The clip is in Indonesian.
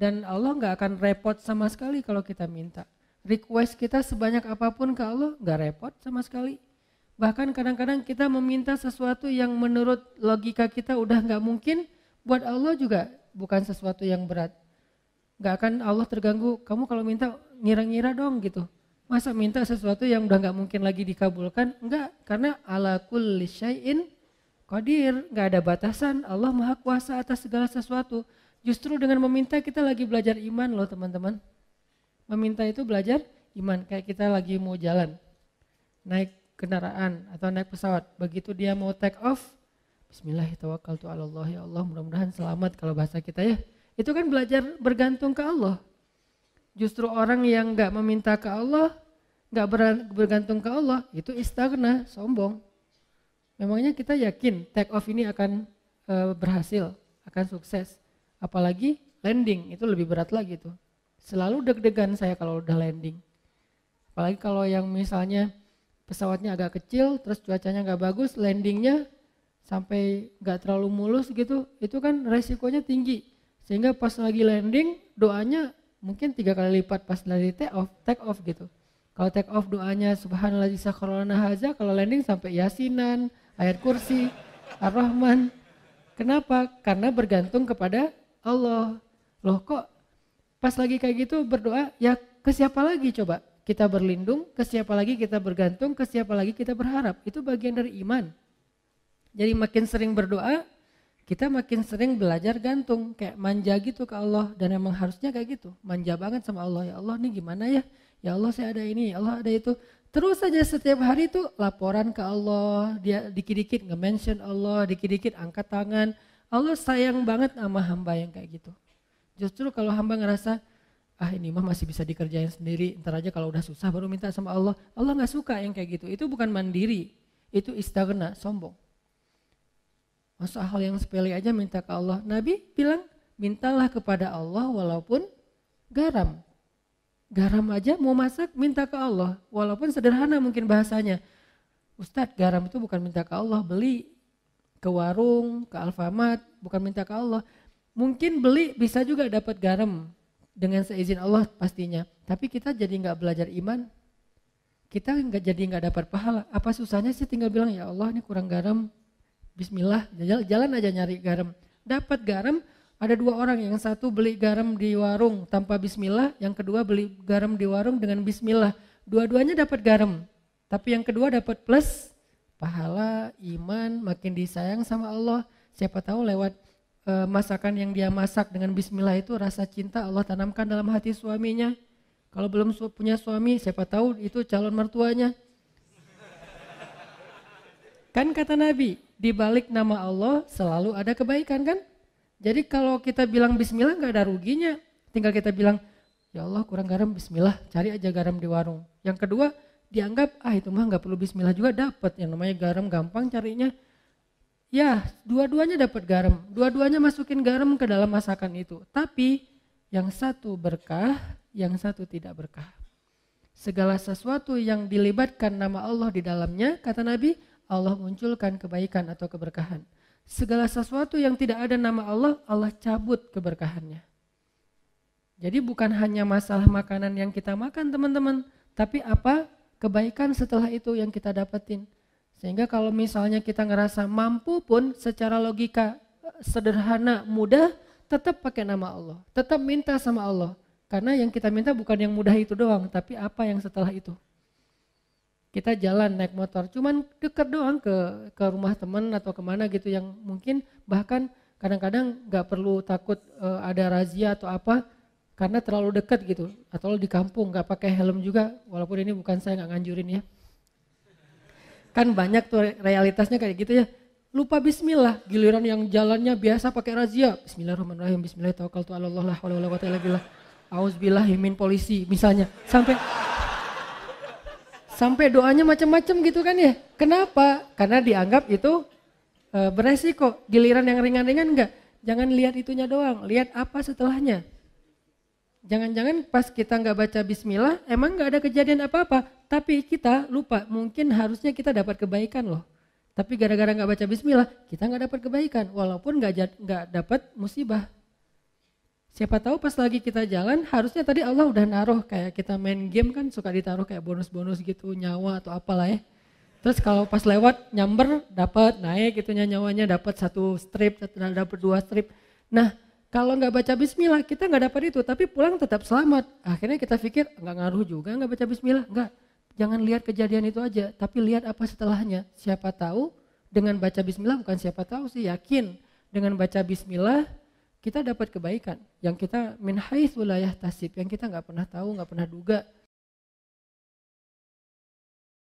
Dan Allah nggak akan repot sama sekali kalau kita minta. Request kita sebanyak apapun ke Allah nggak repot sama sekali. Bahkan kadang-kadang kita meminta sesuatu yang menurut logika kita udah nggak mungkin, buat Allah juga bukan sesuatu yang berat. Nggak akan Allah terganggu, kamu kalau minta ngira-ngira dong gitu. Masa minta sesuatu yang udah nggak mungkin lagi dikabulkan? Enggak, karena ala kulli syai'in qadir, nggak ada batasan. Allah Maha Kuasa atas segala sesuatu. Justru dengan meminta kita lagi belajar iman loh teman-teman. Meminta itu belajar iman, kayak kita lagi mau jalan, naik kendaraan atau naik pesawat. Begitu dia mau take off, Bismillahirrahmanirrahim, ya Allah mudah-mudahan selamat kalau bahasa kita ya. Itu kan belajar bergantung ke Allah. Justru orang yang nggak meminta ke Allah, nggak bergantung ke Allah, itu istaghna, sombong. Memangnya kita yakin take off ini akan berhasil, akan sukses. Apalagi landing, itu lebih berat lagi tuh. Selalu deg-degan saya kalau udah landing. Apalagi kalau yang misalnya pesawatnya agak kecil, terus cuacanya nggak bagus, landingnya sampai nggak terlalu mulus gitu, itu kan resikonya tinggi. Sehingga pas lagi landing, doanya mungkin 3 kali lipat pas dari take off gitu. Kalau take off doanya subhanallah sakharana haza, kalau landing sampai yasinan, ayat kursi, ar-Rahman. Kenapa? Karena bergantung kepada Allah. Loh kok pas lagi kayak gitu berdoa, ya ke siapa lagi coba? Kita berlindung, ke siapa lagi kita bergantung, ke siapa lagi kita berharap. Itu bagian dari iman. Jadi makin sering berdoa, kita makin sering belajar gantung, kayak manja gitu ke Allah. Dan emang harusnya kayak gitu, manja banget sama Allah. Ya Allah nih gimana ya? Ya Allah saya ada ini, ya Allah ada itu. Terus saja setiap hari itu laporan ke Allah, dia dikit-dikit nge-mention Allah, dikit-dikit angkat tangan. Allah sayang banget sama hamba yang kayak gitu. Justru kalau hamba ngerasa, ini mah masih bisa dikerjain sendiri, ntar aja kalau udah susah baru minta sama Allah. Allah gak suka yang kayak gitu, itu bukan mandiri, itu istaghna, sombong. Masa hal yang sepele aja minta ke Allah. Nabi bilang, mintalah kepada Allah walaupun garam. Garam aja mau masak minta ke Allah, walaupun sederhana mungkin bahasanya. Ustadz, garam itu bukan minta ke Allah, beli ke warung, ke Alfamart, bukan minta ke Allah. Mungkin beli bisa juga dapat garam dengan seizin Allah pastinya. Tapi kita jadi nggak belajar iman, kita jadi nggak dapat pahala. Apa susahnya sih tinggal bilang ya Allah ini kurang garam, Bismillah, jalan aja nyari garam. Dapat garam, ada 2 orang, yang satu beli garam di warung tanpa Bismillah, yang kedua beli garam di warung dengan Bismillah. Dua-duanya dapat garam, tapi yang kedua dapat plus pahala, iman, makin disayang sama Allah. Siapa tahu lewat masakan yang dia masak dengan Bismillah itu rasa cinta Allah tanamkan dalam hati suaminya. Kalau belum punya suami, siapa tahu itu calon mertuanya. Kan kata Nabi, di balik nama Allah selalu ada kebaikan kan? Jadi kalau kita bilang Bismillah nggak ada ruginya. Tinggal kita bilang, ya Allah kurang garam, Bismillah, cari aja garam di warung. Yang kedua, dianggap itu mah nggak perlu Bismillah juga dapat, yang namanya garam gampang carinya. Ya, dua-duanya dapat garam, dua-duanya masukin garam ke dalam masakan itu. Tapi yang satu berkah, yang satu tidak berkah. Segala sesuatu yang dilibatkan nama Allah di dalamnya, kata Nabi, Allah munculkan kebaikan atau keberkahan. Segala sesuatu yang tidak ada nama Allah, Allah cabut keberkahannya. Jadi bukan hanya masalah makanan yang kita makan teman-teman, tapi apa kebaikan setelah itu yang kita dapetin. Sehingga kalau misalnya kita ngerasa mampu pun secara logika sederhana, mudah, tetap pakai nama Allah. Tetap minta sama Allah. Karena yang kita minta bukan yang mudah itu doang, tapi apa yang setelah itu. Kita jalan naik motor, cuman dekat doang ke rumah teman atau kemana gitu yang mungkin bahkan kadang-kadang gak perlu takut ada razia atau apa karena terlalu dekat gitu. Atau di kampung gak pakai helm juga, walaupun ini bukan saya gak nganjurin ya. Kan banyak tuh realitasnya kayak gitu ya. Lupa bismillah, giliran yang jalannya biasa pakai razia. Bismillahirrahmanirrahim, bismillahirrahmanirrahim, la haula wala quwwata illa billah. Auzubillahi min polisi misalnya. Sampai doanya macam-macam gitu kan ya. Kenapa? Karena dianggap itu beresiko. Giliran yang ringan-ringan enggak. Jangan lihat itunya doang, lihat apa setelahnya. Jangan-jangan pas kita enggak baca bismillah, emang enggak ada kejadian apa-apa. Tapi kita lupa, mungkin harusnya kita dapat kebaikan loh. Tapi gara-gara enggak baca bismillah, kita enggak dapat kebaikan. Walaupun enggak dapat musibah. Siapa tahu pas lagi kita jalan, harusnya tadi Allah udah naruh kayak kita main game kan suka ditaruh kayak bonus-bonus gitu, nyawa atau apalah ya. Terus kalau pas lewat nyamber dapat naik gitunya nyawanya, dapat 1 strip, dapat 2 strip. Nah, kalau nggak baca bismillah kita nggak dapat itu, tapi pulang tetap selamat. Akhirnya kita pikir nggak ngaruh juga nggak baca bismillah, nggak. Jangan lihat kejadian itu aja, tapi lihat apa setelahnya. Siapa tahu dengan baca bismillah, bukan siapa tahu sih, yakin dengan baca bismillah kita dapat kebaikan yang kita min haitsu la yahtasib, yang kita nggak pernah tahu, nggak pernah duga.